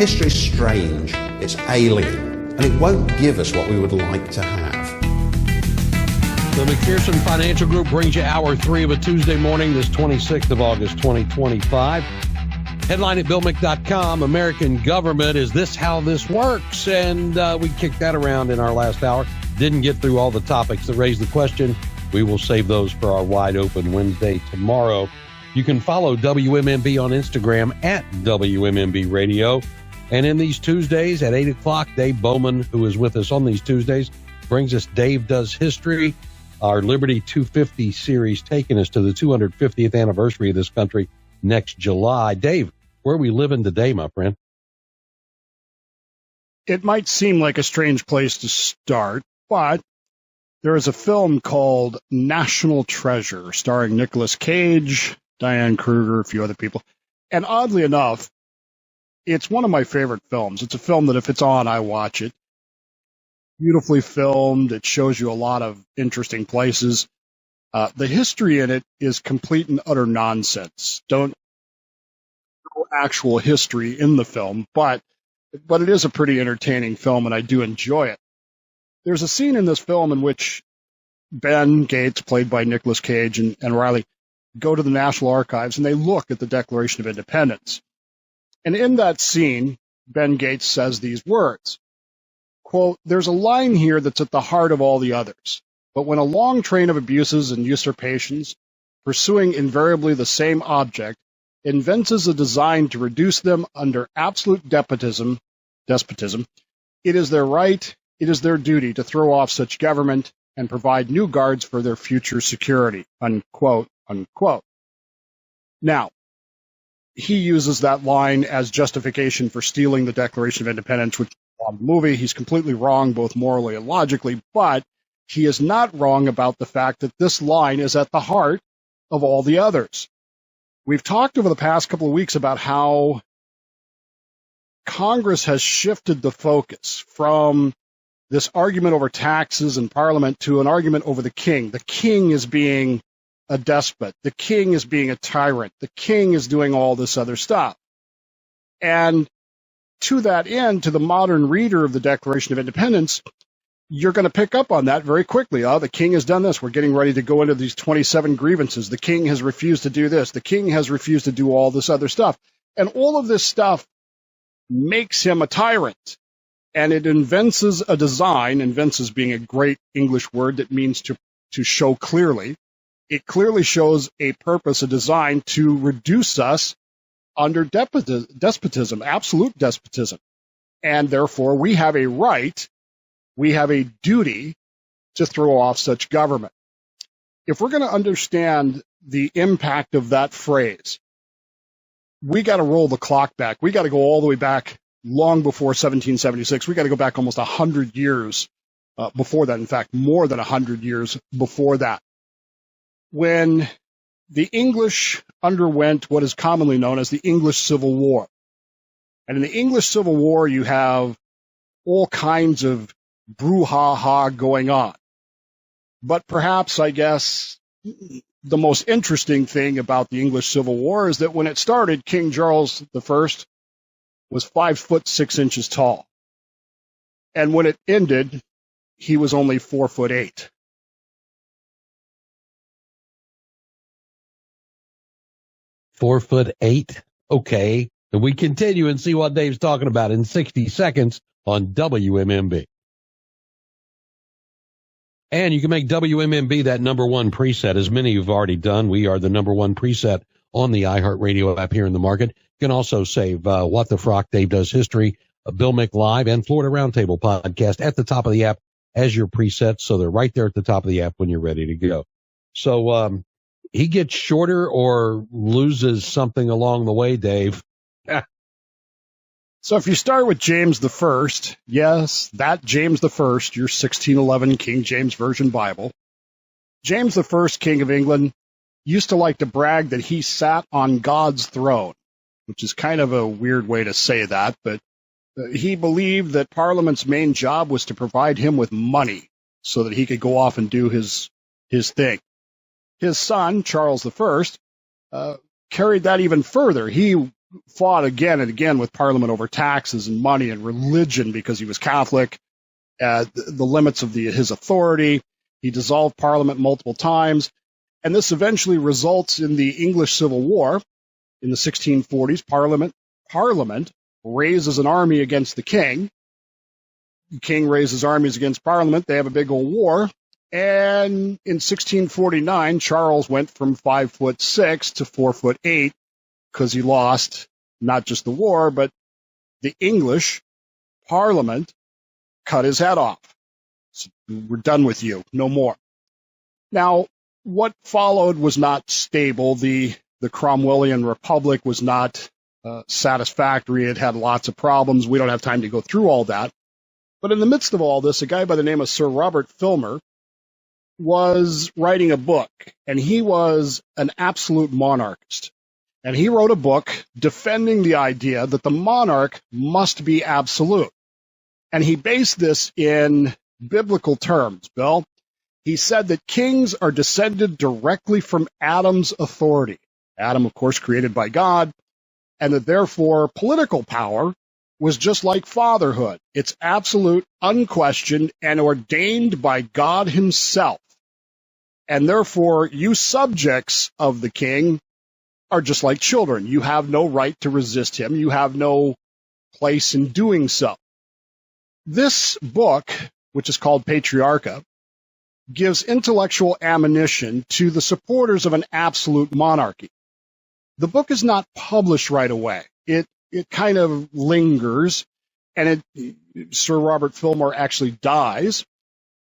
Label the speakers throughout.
Speaker 1: History's strange, it's alien, and it won't give us what we would like to have.
Speaker 2: The McPherson Financial Group brings you hour 3 of a Tuesday morning, this 26th of August, 2025. Headline at BillMick.com, American government, is this how this works? And we kicked that around in our last hour. Didn't get through all the topics that raised the question. We will save those for our wide open Wednesday tomorrow. You can follow WMMB on Instagram at WMMB Radio. And in these Tuesdays at 8 o'clock, Dave Bowman, who is with us on these Tuesdays, brings us Dave Does History, our Liberty 250 series, taking us to the 250th anniversary of this country next July. Dave, where are we living today, my friend?
Speaker 3: It might seem like a strange place to start, but there is a film called National Treasure, starring Nicolas Cage, Diane Kruger, a few other people. And oddly enough, it's one of my favorite films. It's a film that if it's on, I watch it. Beautifully filmed. It shows you a lot of interesting places. The history in it is complete and utter nonsense. No actual history in the film, but it is a pretty entertaining film, and I do enjoy it. There's a scene in this film in which Ben Gates, played by Nicolas Cage, and Riley go to the National Archives, and they look at the Declaration of Independence. And in that scene, Ben Gates says these words, quote, "There's a line here that's at the heart of all the others. But when a long train of abuses and usurpations, pursuing invariably the same object, invents a design to reduce them under absolute despotism, it is their right, it is their duty to throw off such government and provide new guards for their future security," unquote, unquote. Now, he uses that line as justification for stealing the Declaration of Independence, which is a movie. He's completely wrong, both morally and logically, but he is not wrong about the fact that this line is at the heart of all the others. We've talked over the past couple of weeks about how Congress has shifted the focus from this argument over taxes and Parliament to an argument over the king. The king is being a despot. The king is being a tyrant. The king is doing all this other stuff. And to that end, to the modern reader of the Declaration of Independence, you're going to pick up on that very quickly. Oh, the king has done this. We're getting ready to go into these 27 grievances. The king has refused to do this. The king has refused to do all this other stuff. And all of this stuff makes him a tyrant. And it invents a design, invents being a great English word that means to show clearly. It clearly shows a purpose, a design to reduce us under despotism, absolute despotism. And therefore, we have a right, we have a duty to throw off such government. If we're going to understand the impact of that phrase, we got to roll the clock back. We got to go all the way back long before 1776. We got to go back almost 100 years before that. In fact, more than 100 years before that, when the English underwent what is commonly known as the English Civil War. And in the English Civil War, you have all kinds of brouhaha going on. But perhaps, I guess, the most interesting thing about the English Civil War is that when it started, King Charles I was 5'6" tall. And when it ended, he was only 4'8".
Speaker 2: 4'8". Okay. And we continue and see what Dave's talking about in 60 seconds on WMMB. And you can make WMMB that number one preset, as many have already done. We are the number one preset on the iHeartRadio app here in the market. You can also save What the Frock, Dave Does History, Bill Mick Live, and Florida Roundtable podcast at the top of the app as your presets. So they're right there at the top of the app when you're ready to go. So, he gets shorter or loses something along the way, Dave.
Speaker 3: So if you start with James I, yes, that James I, your 1611 King James Version Bible, James I, King of England, used to like to brag that he sat on God's throne, which is kind of a weird way to say that, but he believed that Parliament's main job was to provide him with money so that he could go off and do his thing. His son, Charles I, carried that even further. He fought again and again with Parliament over taxes and money and religion because he was Catholic, the limits of his authority. He dissolved Parliament multiple times, and this eventually results in the English Civil War in the 1640s. Parliament raises an army against the king. The king raises armies against Parliament. They have a big old war. And in 1649, Charles went from 5'6" to 4'8" because he lost not just the war, but the English Parliament cut his head off. So we're done with you. No more. Now, what followed was not stable. The Cromwellian Republic was not satisfactory. It had lots of problems. We don't have time to go through all that. But in the midst of all this, a guy by the name of Sir Robert Filmer was writing a book, and he was an absolute monarchist. And he wrote a book defending the idea that the monarch must be absolute. And he based this in biblical terms, Bill. He said that kings are descended directly from Adam's authority. Adam, of course, created by God, and that therefore political power was just like fatherhood. It's absolute, unquestioned, and ordained by God himself. And therefore, you subjects of the king are just like children. You have no right to resist him. You have no place in doing so. This book, which is called Patriarcha, gives intellectual ammunition to the supporters of an absolute monarchy. The book is not published right away. It kind of lingers, and Sir Robert Filmer actually dies.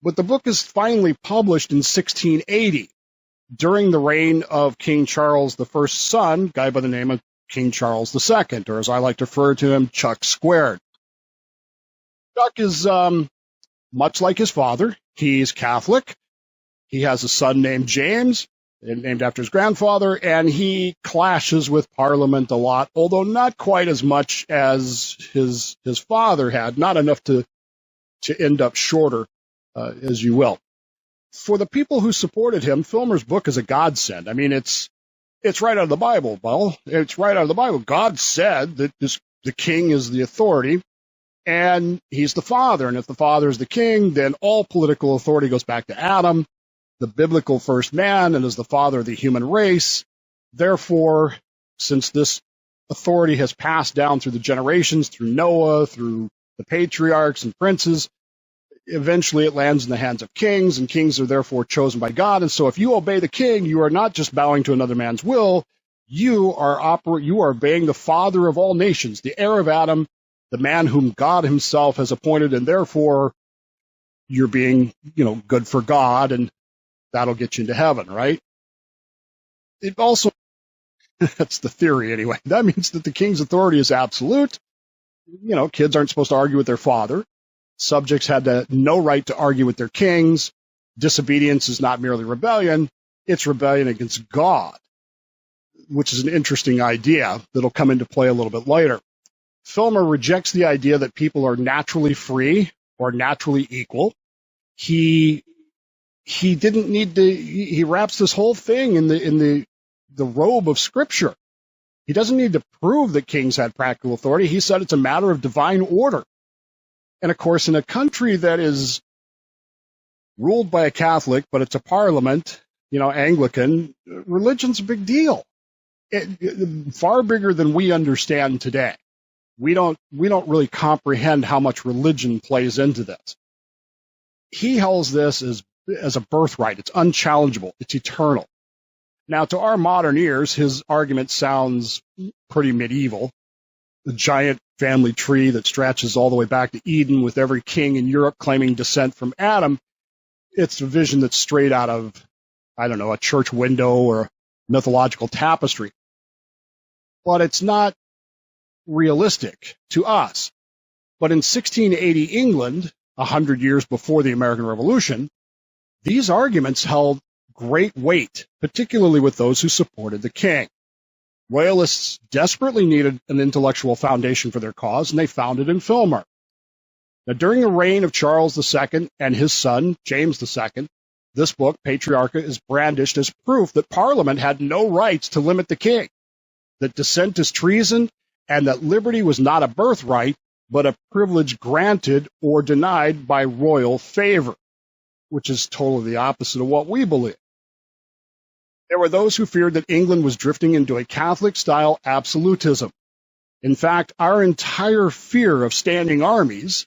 Speaker 3: But the book is finally published in 1680 during the reign of King Charles I's son, guy by the name of King Charles II, or as I like to refer to him, Chuck Squared. Chuck is much like his father. He's Catholic. He has a son named James, named after his grandfather, and he clashes with Parliament a lot, although not quite as much as his father had, not enough to end up shorter, as you will. For the people who supported him, Filmer's book is a godsend. I mean, it's right out of the Bible, Bill. It's right out of the Bible. God said that the king is the authority, and he's the father. And if the father is the king, then all political authority goes back to Adam, the biblical first man, and is the father of the human race. Therefore, since this authority has passed down through the generations, through Noah, through the patriarchs and princes, eventually it lands in the hands of kings, and kings are therefore chosen by God. And so if you obey the king, you are not just bowing to another man's will, you are obeying the father of all nations, the heir of Adam, the man whom God himself has appointed, and therefore you're being, good for God, and that'll get you into heaven, right? It also, that's the theory anyway, that means that the king's authority is absolute. Kids aren't supposed to argue with their father. Subjects had no right to argue with their kings. Disobedience is not merely rebellion, it's rebellion against God, which is an interesting idea that'll come into play a little bit later. Filmer rejects the idea that people are naturally free or naturally equal. He didn't need to. He wraps this whole thing in the robe of Scripture. He doesn't need to prove that kings had practical authority. He said it's a matter of divine order. And of course, in a country that is ruled by a Catholic, but it's a parliament, Anglican, religion's a big deal. Far bigger than we understand today. We don't really comprehend how much religion plays into this. He holds this as a birthright. It's unchallengeable. It's eternal. Now, to our modern ears, his argument sounds pretty medieval. The giant family tree that stretches all the way back to Eden with every king in Europe claiming descent from Adam. It's a vision that's straight out of, a church window or a mythological tapestry. But it's not realistic to us. But in 1680 England, 100 years before the American Revolution, these arguments held great weight, particularly with those who supported the king. Royalists desperately needed an intellectual foundation for their cause, and they found it in Filmer. Now, during the reign of Charles II and his son, James II, this book, Patriarcha, is brandished as proof that Parliament had no rights to limit the king. that dissent is treason, and that liberty was not a birthright, but a privilege granted or denied by royal favor, which is totally the opposite of what we believe. There were those who feared that England was drifting into a Catholic-style absolutism. In fact, our entire fear of standing armies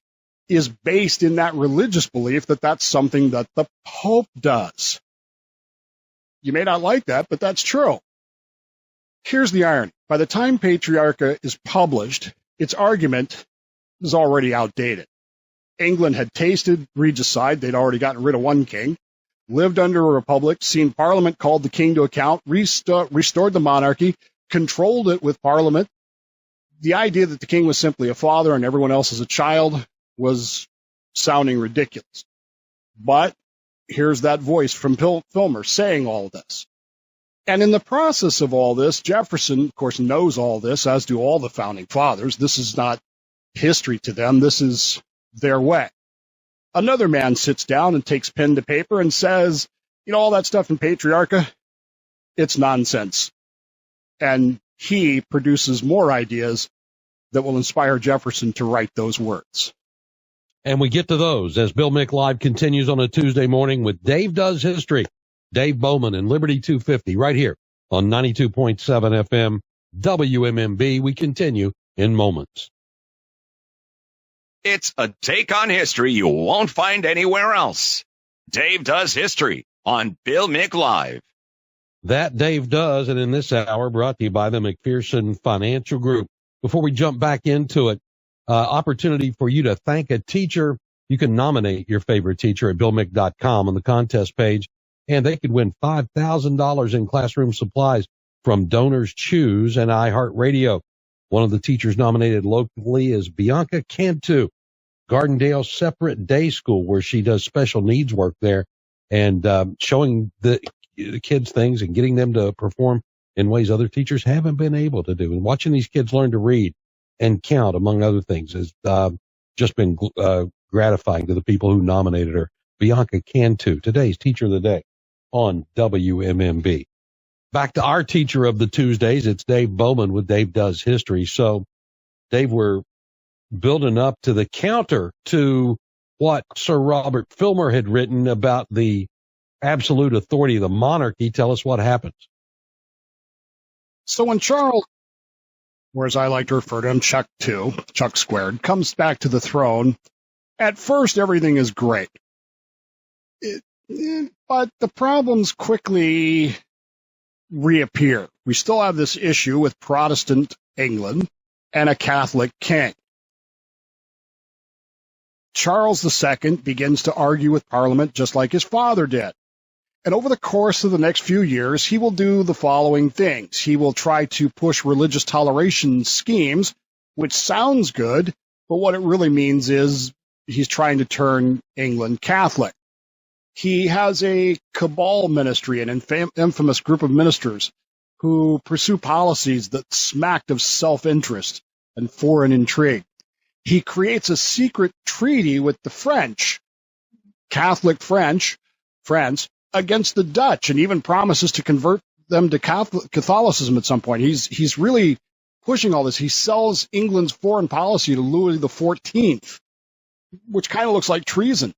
Speaker 3: is based in that religious belief that that's something that the Pope does. You may not like that, but that's true. Here's the irony. By the time Patriarcha is published, its argument is already outdated. England had tasted regicide. They'd already gotten rid of one king, lived under a republic, seen Parliament called the king to account, restored the monarchy, controlled it with Parliament. The idea that the king was simply a father and everyone else is a child was sounding ridiculous. But here's that voice from Filmer saying all this. And in the process of all this, Jefferson, of course, knows all this, as do all the founding fathers. This is not history to them. This is their way. Another man sits down and takes pen to paper and says, all that stuff in Patriarcha, it's nonsense. And he produces more ideas that will inspire Jefferson to write those words.
Speaker 2: And we get to those as Bill Mick Live continues on a Tuesday morning with Dave Does History. Dave Bowman and Liberty 250 right here on 92.7 FM WMMB. We continue in moments.
Speaker 4: It's a take on history you won't find anywhere else. Dave Does History on Bill Mick Live.
Speaker 2: That Dave does, and in this hour brought to you by the McPherson Financial Group. Before we jump back into it, opportunity for you to thank a teacher. You can nominate your favorite teacher at BillMick.com on the contest page, and they could win $5,000 in classroom supplies from Donors Choose and iHeartRadio. One of the teachers nominated locally is Bianca Cantu, Gardendale Separate Day School, where she does special needs work there and showing the kids things and getting them to perform in ways other teachers haven't been able to do. And watching these kids learn to read and count, among other things, has just been gratifying to the people who nominated her. Bianca Cantu, today's Teacher of the Day on WMMB. Back to our teacher of the Tuesdays. It's Dave Bowman with Dave Does History. So, Dave, we're building up to the counter to what Sir Robert Filmer had written about the absolute authority of the monarchy. Tell us what happens.
Speaker 3: So when Charles, or as I like to refer to him, Chuck Squared, comes back to the throne, at first everything is great. But the problems quickly reappear. We still have this issue with Protestant England and a Catholic king. Charles II begins to argue with Parliament just like his father did. And over the course of the next few years, he will do the following things. He will try to push religious toleration schemes, which sounds good, but what it really means is he's trying to turn England Catholic. He has a cabal ministry, an infamous group of ministers who pursue policies that smacked of self-interest and foreign intrigue. He creates a secret treaty with the French, Catholic France, against the Dutch, and even promises to convert them to Catholicism at some point. He's really pushing all this. He sells England's foreign policy to Louis XIV, which kind of looks like treason.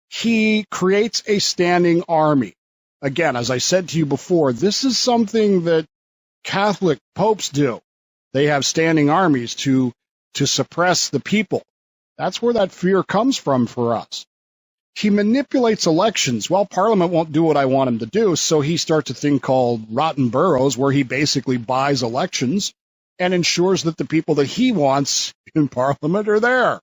Speaker 3: He creates a standing army. Again, as I said to you before, this is something that Catholic popes do. They have standing armies to suppress the people. That's where that fear comes from for us. He manipulates elections. Well, Parliament won't do what I want him to do, so he starts a thing called rotten boroughs, where he basically buys elections and ensures that the people that he wants in Parliament are there.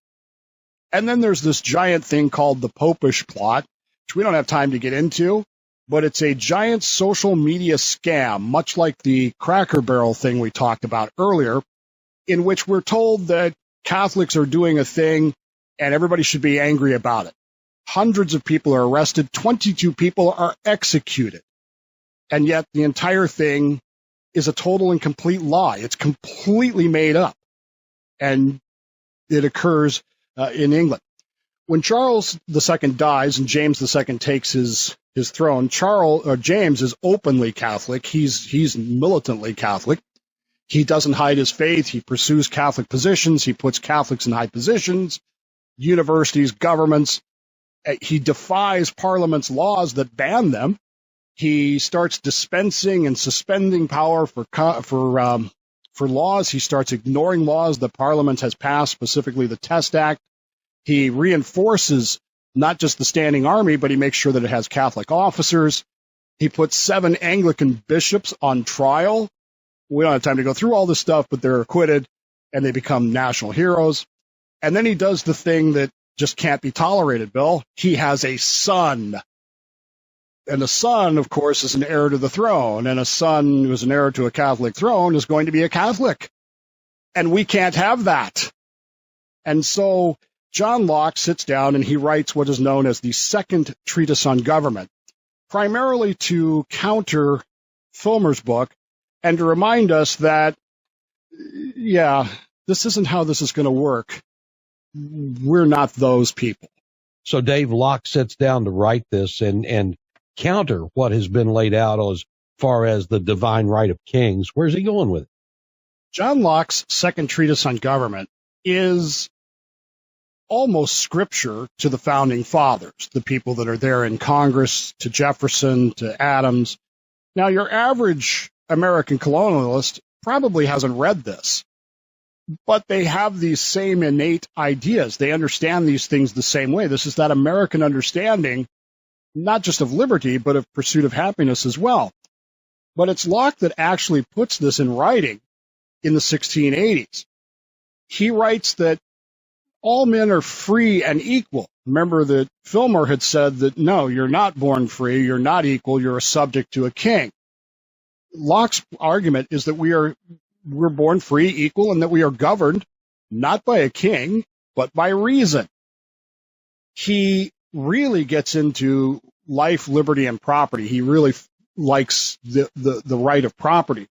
Speaker 3: And then there's this giant thing called the Popish plot, which we don't have time to get into, but it's a giant social media scam, much like the Cracker Barrel thing we talked about earlier, in which we're told that Catholics are doing a thing and everybody should be angry about it. Hundreds of people are arrested, 22 people are executed, and yet the entire thing is a total and complete lie. It's completely made up, and it occurs in England. When Charles II dies and James II takes his throne, James is openly Catholic. He's militantly Catholic. He doesn't hide his faith. He pursues Catholic positions. He puts Catholics in high positions, universities, governments. He defies Parliament's laws that ban them. He starts dispensing and suspending power for laws. He starts ignoring laws that Parliament has passed, specifically the Test Act. He reinforces not just the standing army, but he makes sure that it has Catholic officers. He puts 7 Anglican bishops on trial. We don't have time to go through all this stuff, but they're acquitted and they become national heroes. And then he does the thing that just can't be tolerated, Bill. He has a son. And a son, of course, is an heir to the throne. And a son who is an heir to a Catholic throne is going to be a Catholic. And we can't have that. And so John Locke sits down and he writes what is known as the Second Treatise on Government, primarily to counter Filmer's book and to remind us that, yeah, this isn't how this is going to work. We're not those people.
Speaker 2: So Dave, Locke sits down to write this and counter what has been laid out as far as the divine right of kings. Where's he going with it?
Speaker 3: John Locke's Second Treatise on Government is almost scripture to the founding fathers, the people that are there in Congress, to Jefferson, to Adams. Now, your average American colonialist probably hasn't read this, but they have these same innate ideas. They understand these things the same way. This is that American understanding, not just of liberty, but of pursuit of happiness as well. But it's Locke that actually puts this in writing in the 1680s. He writes that all men are free and equal. Remember that Filmer had said that, no, you're not born free, you're not equal, you're a subject to a king. Locke's argument is that we're born free, equal, and that we are governed not by a king, but by reason. He really gets into life, liberty, and property. He really likes the right of property.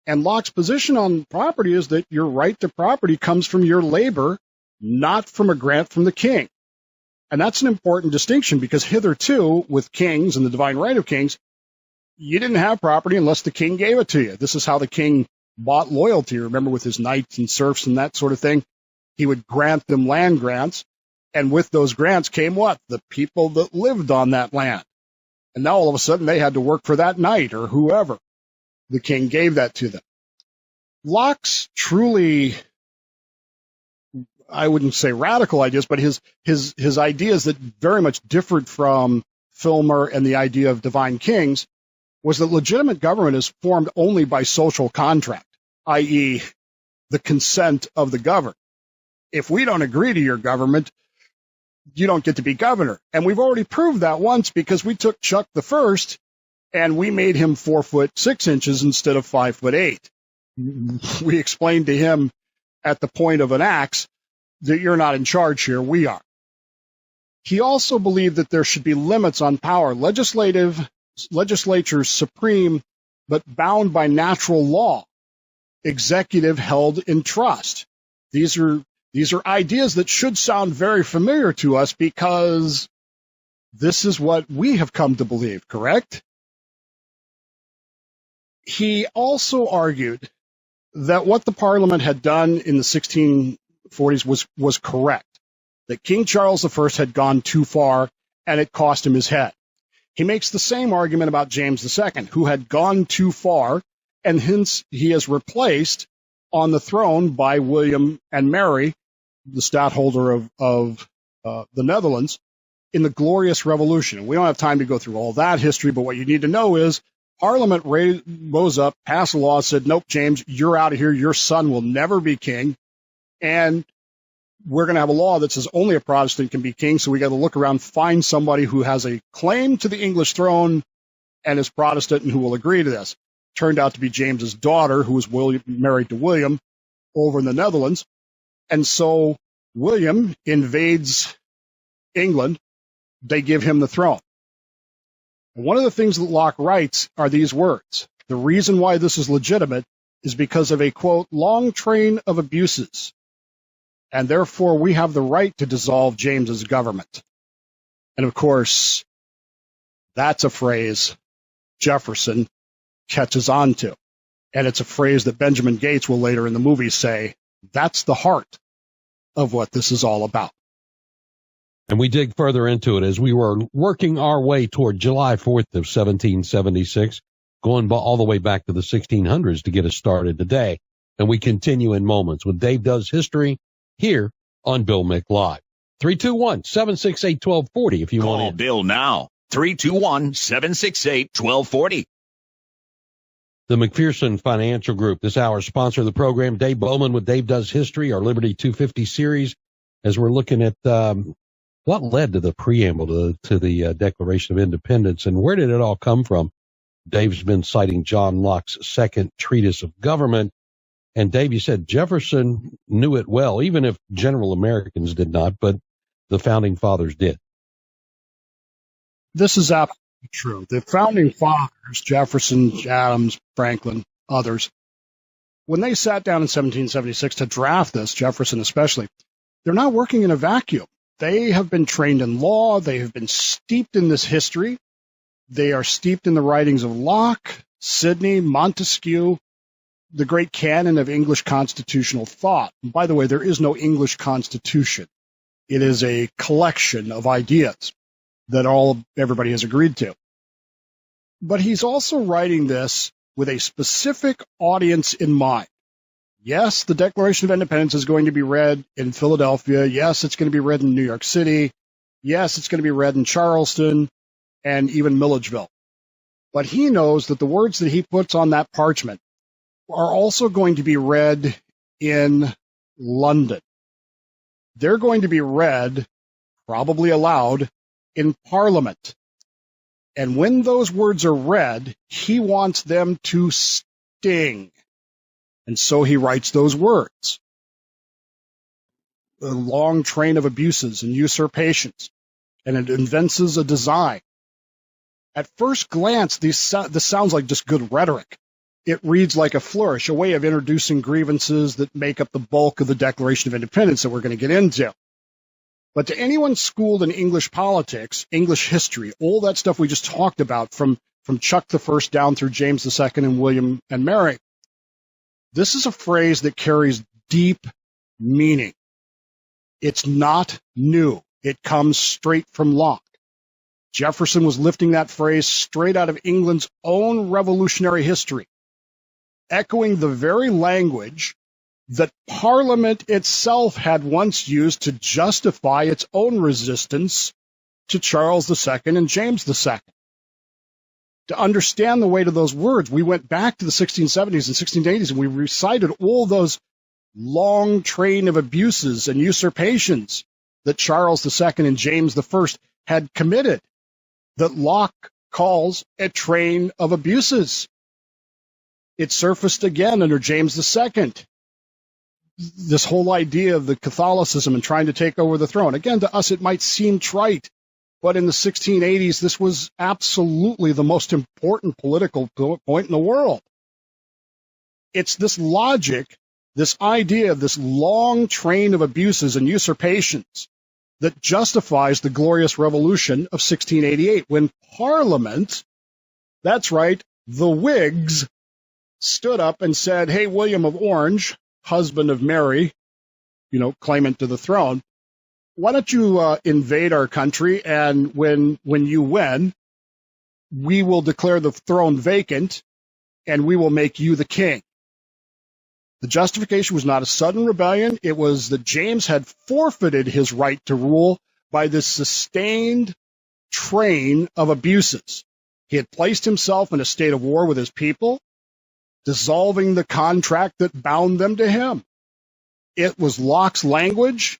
Speaker 3: And Locke's position on property is that your right to property comes from your labor, not from a grant from the king. And that's an important distinction because hitherto, with kings and the divine right of kings, you didn't have property unless the king gave it to you. This is how the king bought loyalty. Remember, with his knights and serfs and that sort of thing, he would grant them land grants. And with those grants came what? The people that lived on that land. And now all of a sudden they had to work for that knight or whoever. The king gave that to them. Locke's truly, I wouldn't say radical ideas, but his ideas that very much differed from Filmer and the idea of divine kings was that legitimate government is formed only by social contract, i.e., the consent of the governed. If we don't agree to your government, you don't get to be governor. And we've already proved that once because we took Chuck the First and we made him 4'6" instead of 5'8". We explained to him at the point of an axe that you're not in charge here, we are. He also believed that there should be limits on power. Legislature's supreme, but bound by natural law. Executive held in trust. These are ideas that should sound very familiar to us because this is what we have come to believe, correct? He also argued that what the Parliament had done in the 1640s was correct, that King Charles I had gone too far and it cost him his head. He makes the same argument about James II, who had gone too far, and hence he is replaced on the throne by William and Mary, the stadtholder of the Netherlands, in the Glorious Revolution. We don't have time to go through all that history, but what you need to know is Parliament rose up, passed a law, said, nope, James, you're out of here. Your son will never be king. And we're going to have a law that says only a Protestant can be king. So we got to look around, find somebody who has a claim to the English throne and is Protestant and who will agree to this. Turned out to be James's daughter, who was married to William over in the Netherlands. And so William invades England. They give him the throne. And one of the things that Locke writes are these words. The reason why this is legitimate is because of a, quote, long train of abuses. And therefore we have the right to dissolve James's government. And of course, that's a phrase Jefferson catches on to. And it's a phrase that Benjamin Gates will later in the movie say, that's the heart of what this is all about.
Speaker 2: And we dig further into it as we were working our way toward July 4th of 1776, going all the way back to the 1600s to get us started today. And we continue in moments when Dave Does History here on Bill Mick Live. 321-768-1240 if you want to.
Speaker 4: Call Bill now. 321-768-1240.
Speaker 2: The McPherson Financial Group, this hour's sponsor of the program. Dave Bowman with Dave Does History, our Liberty 250 series, as we're looking at what led to the preamble to the Declaration of Independence and where did it all come from. Dave's been citing John Locke's second treatise of government. And Dave, you said Jefferson knew it well, even if general Americans did not, but the founding fathers did.
Speaker 3: This is absolutely true. The founding fathers, Jefferson, Adams, Franklin, others, when they sat down in 1776 to draft this, Jefferson especially, they're not working in a vacuum. They have been trained in law. They have been steeped in this history. They are steeped in the writings of Locke, Sidney, Montesquieu, the great canon of English constitutional thought. And by the way, there is no English constitution. It is a collection of ideas that everybody has agreed to. But he's also writing this with a specific audience in mind. Yes, the Declaration of Independence is going to be read in Philadelphia. Yes, it's going to be read in New York City. Yes, it's going to be read in Charleston and even Milledgeville. But he knows that the words that he puts on that parchment are also going to be read in London. They're going to be read, probably aloud, in Parliament. And when those words are read, he wants them to sting. And so he writes those words. A long train of abuses and usurpations, and it invents a design. At first glance, this sounds like just good rhetoric. It reads like a flourish, a way of introducing grievances that make up the bulk of the Declaration of Independence that we're going to get into. But to anyone schooled in English politics, English history, all that stuff we just talked about from Chuck I down through James II and William and Mary, this is a phrase that carries deep meaning. It's not new. It comes straight from Locke. Jefferson was lifting that phrase straight out of England's own revolutionary history, echoing the very language that Parliament itself had once used to justify its own resistance to Charles II and James II. To understand the weight of those words, we went back to the 1670s and 1680s and we recited all those long train of abuses and usurpations that Charles II and James I had committed, that Locke calls a train of abuses. It surfaced again under James II. This whole idea of the Catholicism and trying to take over the throne. Again, to us it might seem trite, but in the 1680s, this was absolutely the most important political point in the world. It's this logic, this idea of this long train of abuses and usurpations that justifies the glorious revolution of 1688, when Parliament, that's right, the Whigs, stood up and said, hey, William of Orange, husband of Mary, claimant to the throne, why don't you invade our country, and when you win, we will declare the throne vacant, and we will make you the king. The justification was not a sudden rebellion. It was that James had forfeited his right to rule by this sustained train of abuses. He had placed himself in a state of war with his people, dissolving the contract that bound them to him. It was Locke's language,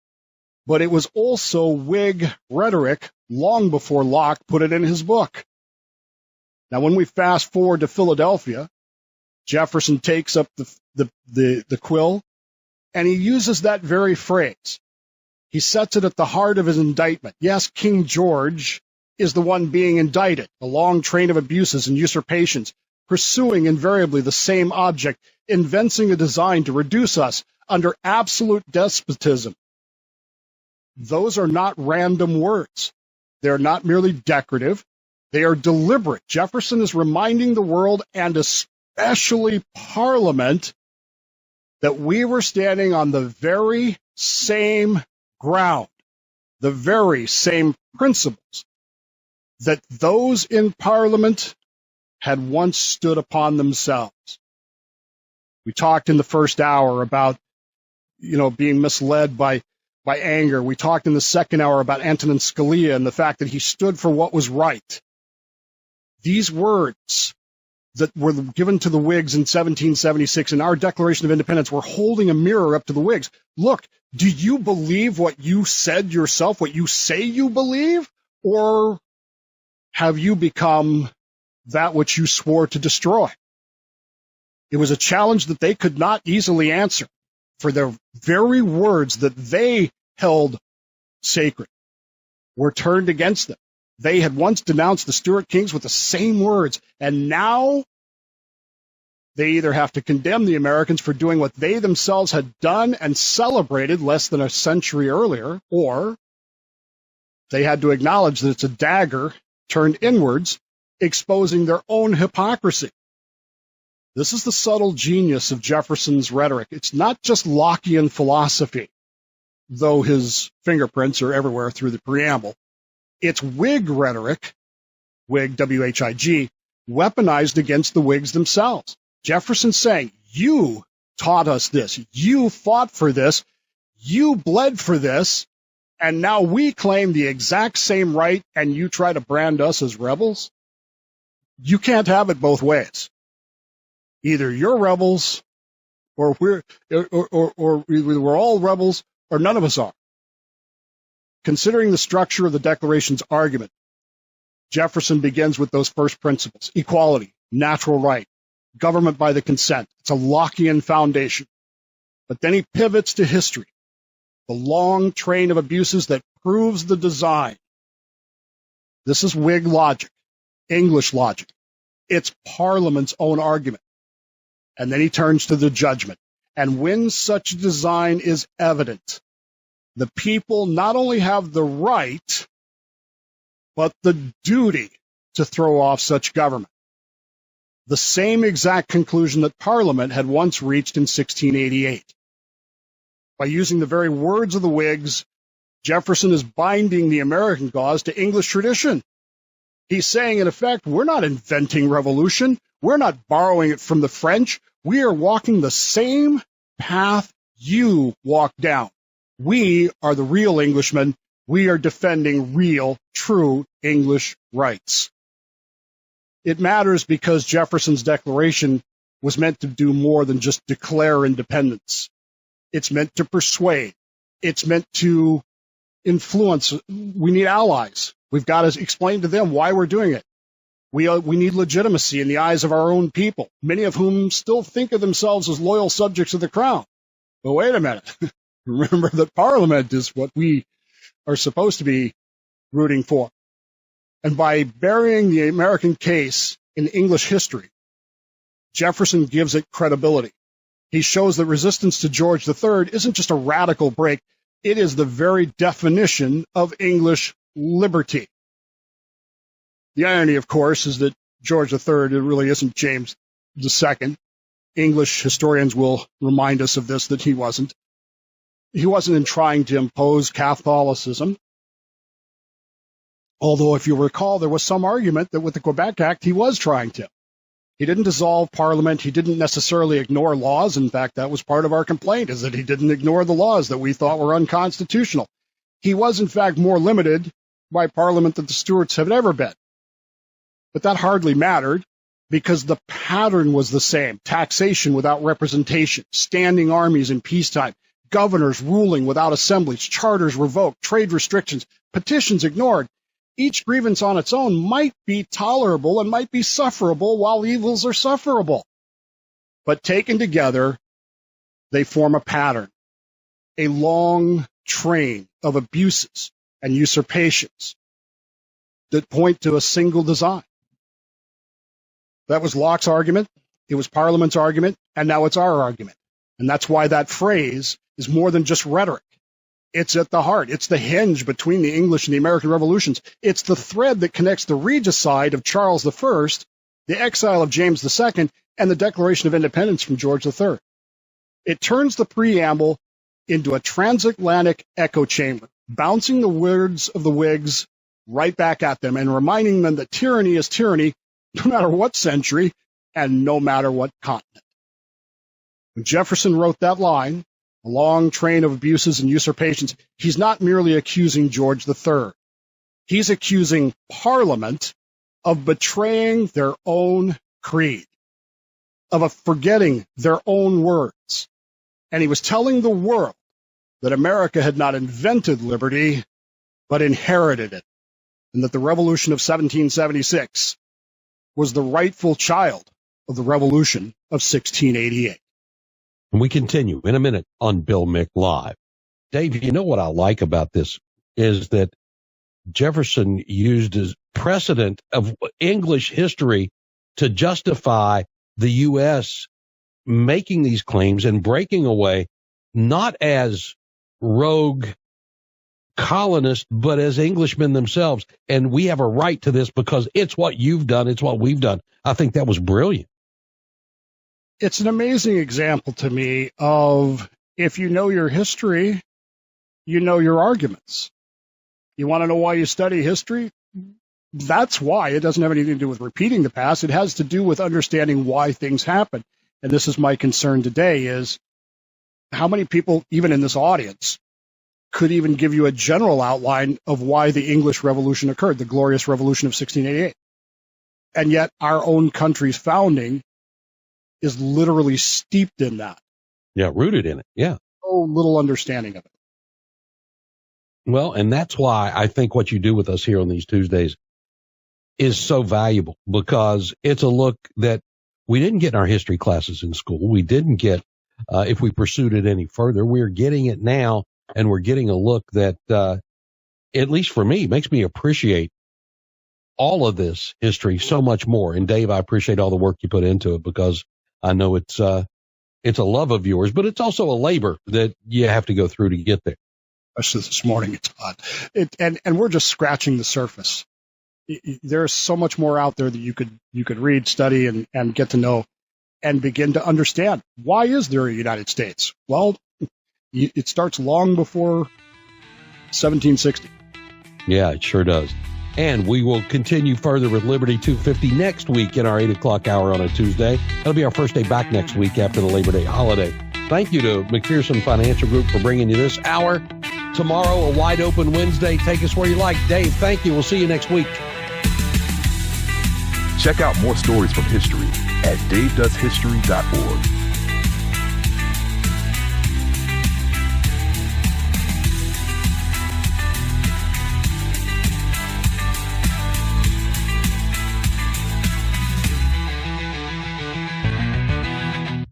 Speaker 3: but it was also Whig rhetoric long before Locke put it in his book. Now, when we fast forward to Philadelphia, Jefferson takes up the quill, and he uses that very phrase. He sets it at the heart of his indictment. Yes, King George is the one being indicted, a long train of abuses and usurpations, pursuing invariably the same object, inventing a design to reduce us under absolute despotism. Those are not random words. They're not merely decorative. They are deliberate. Jefferson is reminding the world, and especially Parliament, that we were standing on the very same ground, the very same principles that those in Parliament had once stood upon themselves. We talked in the first hour about, being misled by anger. We talked in the second hour about Antonin Scalia and the fact that he stood for what was right. These words that were given to the Whigs in 1776 in our Declaration of Independence were holding a mirror up to the Whigs. Look, do you believe what you said yourself, what you say you believe, or have you become that which you swore to destroy? It was a challenge that they could not easily answer, for their very words that they held sacred were turned against them. They had once denounced the Stuart kings with the same words, and now they either have to condemn the Americans for doing what they themselves had done and celebrated less than a century earlier, or they had to acknowledge that it's a dagger turned inwards, exposing their own hypocrisy. This is the subtle genius of Jefferson's rhetoric. It's not just Lockean philosophy, though his fingerprints are everywhere through the preamble. It's Whig rhetoric, Whig, W-H-I-G, weaponized against the Whigs themselves. Jefferson saying, you taught us this, you fought for this, you bled for this, and now we claim the exact same right, and you try to brand us as rebels? You can't have it both ways. Either you're rebels, or we're all rebels, or none of us are. Considering the structure of the Declaration's argument, Jefferson begins with those first principles: equality, natural right, government by the consent. It's a Lockean foundation. But then he pivots to history, the long train of abuses that proves the design. This is Whig logic, English logic. It's Parliament's own argument. And then he turns to the judgment. And when such design is evident, the people not only have the right, but the duty to throw off such government. The same exact conclusion that Parliament had once reached in 1688. By using the very words of the Whigs, Jefferson is binding the American cause to English tradition. He's saying, in effect, we're not inventing revolution. We're not borrowing it from the French. We are walking the same path you walked down. We are the real Englishmen. We are defending real, true English rights. It matters because Jefferson's declaration was meant to do more than just declare independence. It's meant to persuade. It's meant to influence. We need allies. We've got to explain to them why we're doing it. We need legitimacy in the eyes of our own people, many of whom still think of themselves as loyal subjects of the crown. But wait a minute. Remember that Parliament is what we are supposed to be rooting for. And by burying the American case in English history, Jefferson gives it credibility. He shows that resistance to George III isn't just a radical break. It is the very definition of English liberty. The irony, of course, is that George III, it really isn't James II. English historians will remind us of this, that he wasn't. He wasn't in trying to impose Catholicism. Although, if you recall, there was some argument that with the Quebec Act, he was trying to. He didn't dissolve Parliament. He didn't necessarily ignore laws. In fact, that was part of our complaint, is that he didn't ignore the laws that we thought were unconstitutional. He was, in fact, more limited by Parliament than the Stuarts have ever been. But that hardly mattered, because the pattern was the same: taxation without representation, standing armies in peacetime, governors ruling without assemblies, charters revoked, trade restrictions, petitions ignored. Each grievance on its own might be tolerable and might be sufferable, while evils are sufferable. But taken together, they form a pattern, a long train of abuses and usurpations that point to a single design. That was Locke's argument, it was Parliament's argument, and now it's our argument. And that's why that phrase is more than just rhetoric. It's at the heart. It's the hinge between the English and the American revolutions. It's the thread that connects the regicide of Charles I, the exile of James II, and the Declaration of Independence from George III. It turns the preamble into a transatlantic echo chamber, bouncing the words of the Whigs right back at them and reminding them that tyranny is tyranny no matter what century and no matter what continent. When Jefferson wrote that line, a long train of abuses and usurpations, he's not merely accusing George III. He's accusing Parliament of betraying their own creed, of forgetting their own words. And he was telling the world that America had not invented liberty, but inherited it, and that the Revolution of 1776 was the rightful child of the Revolution of 1688.
Speaker 2: And we continue in a minute on Bill Mick Live. Dave, you know what I like about this is that Jefferson used as precedent of English history to justify the U.S. making these claims and breaking away, not as rogue colonists, but as Englishmen themselves. And we have a right to this because it's what you've done. It's what we've done. I think that was brilliant.
Speaker 3: It's an amazing example to me of if you know your history, you know your arguments. You want to know why you study history? That's why. It doesn't have anything to do with repeating the past. It has to do with understanding why things happen. And this is my concern today is how many people, even in this audience, could even give you a general outline of why the English Revolution occurred, the Glorious Revolution of 1688. And yet our own country's founding is literally steeped in that.
Speaker 2: Yeah, rooted in it. Yeah.
Speaker 3: So little understanding of it.
Speaker 2: Well, and that's why I think what you do with us here on these Tuesdays is so valuable, because it's a look that we didn't get in our history classes in school. We didn't get, if we pursued it any further. We're getting it now, and we're getting a look that, at least for me, makes me appreciate all of this history so much more. And Dave, I appreciate all the work you put into it, because I know it's a love of yours, but it's also a labor that you have to go through to get there.
Speaker 3: Especially this morning, it's hot. And we're just scratching the surface. There's so much more out there that you could read, study, and get to know and begin to understand. Why is there a United States? Well, it starts long before 1760.
Speaker 2: Yeah, it sure does. And we will continue further with Liberty 250 next week in our 8 o'clock hour on a Tuesday. That'll be our first day back next week after the Labor Day holiday. Thank you to McPherson Financial Group for bringing you this hour. Tomorrow, a wide open Wednesday. Take us where you like. Dave, thank you. We'll see you next week.
Speaker 5: Check out more stories from history at davedoeshistory.org.